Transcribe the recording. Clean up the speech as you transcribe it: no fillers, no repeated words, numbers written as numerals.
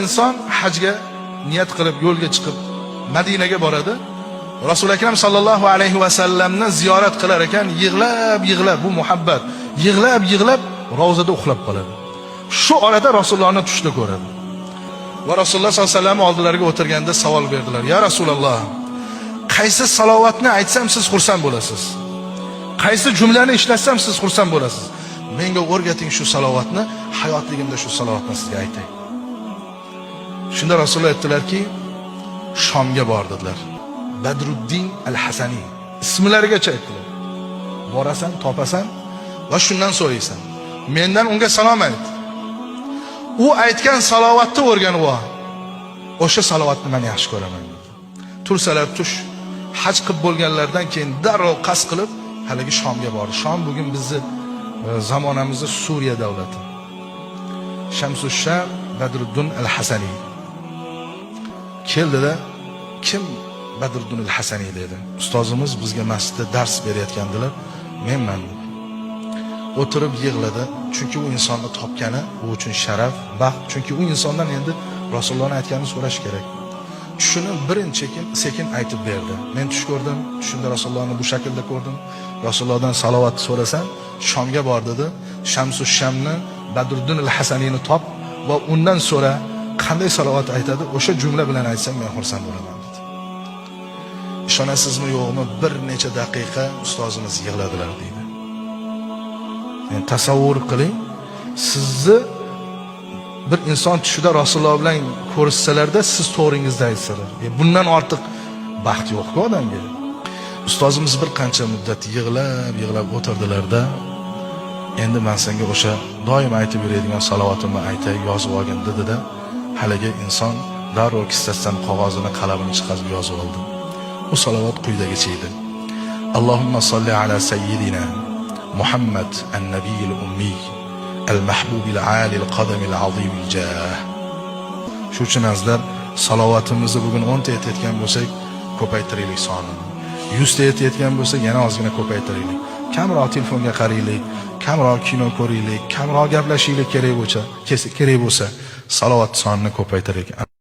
inson hajga niyat qilib yo'lga chiqib Madinaga boradi. Rasul akram sallallohu alayhi va sallamni ziyorat qilar ekan, yig'lab bu muhabbat, yig'lab ravzada uxlab qoladi. Shu orada Rasulullohni tushda ko'radi. Va Rasululloh sallallohu alayhi vasallam oldilariga o'tirganda savol berdilar: "Ya Rasululloh, qaysi salovatni aytsam siz xursand bo'lasiz? Qaysi jumlani ishlatsam siz xursand bo'lasiz? Menga o'rgating shu salovatni, hayotligimda shu salovatni sizga aytay." Shunda Rasululloh aytdilarki, Shomga bor dedilar. Badruddin al-Hasani ismlarigacha aytdilar. Borasan, topasan va shundan so'raysan. Mendan unga salom ayt. U aytgan salovatni o'rganib ol. O'sha salovatni men yaxshi ko'raman. Tursalar tush, haj qilib bo'lganlardan keyin darrov qasd qilib haligi Shomga bordi. Shom bugun bizni zamonamizda Suriya davlati. Shamsusham Badruddin al-Hasani keldida, kim Badruddin al-Hasani dedi. Ustozimiz bizga masjidda dars berayotgandilar. Menman. O'tirib yig'ladi. Chunki u insonni topgani u uchun sharaf, baxt. Chunki u insondan endi Rasulullohning aytganini so'rash kerak. Tushini sekin aytib berdi. Men tush ko'rdim. Tushimda Rasulullohni bu shaklda ko'rdim. Rasulullohdan salovat so'rasam, Shomga bor dedi. Shamsush-Shamni Badruddin al-Hasanini top va undan so'ra qanday salovat aytadi, o'sha jumla bilan aytsam men xursand bo'laman dedi. Ishonasizmi yo'qmi, bir necha daqiqa ustozimiz yig'ladilar deydi. Yani tasavvur qiling, sizni bir inson tushida Rasululloh bilan ko'rishsalarda siz to'g'ringizda aytsalar, bundan ortiq baxt yo'q-ku odamga. Ustozimiz bir qancha muddat yig'lab o'tirdilarda, endi men senga o'sha doim aytib yuradigan salovatimni aytay, yozib olgin dedi-da, haligi inson darrov kissasidan qog'ozini qalamini chiqarib yozib oldi. Bu salovat quyidagicha edi. Allohumma solli ala sayyidina Muhammad an-nabiyil ummi al-mahbubil alil qadamil azimil jah. Shu uchun azizlar, salovatimizni bugun 10 ta aytayotgan bo'lsak, ko'paytiraylik sonini. 100 ta aytayotgan bo'lsak, yana ozgina ko'paytiraylik. Kamroq telefonga qaraylik, kamroq kino ko'raylik, kamroq gaplashaylik kerak bo'lsa, salovat sonini ko'paytiraylik.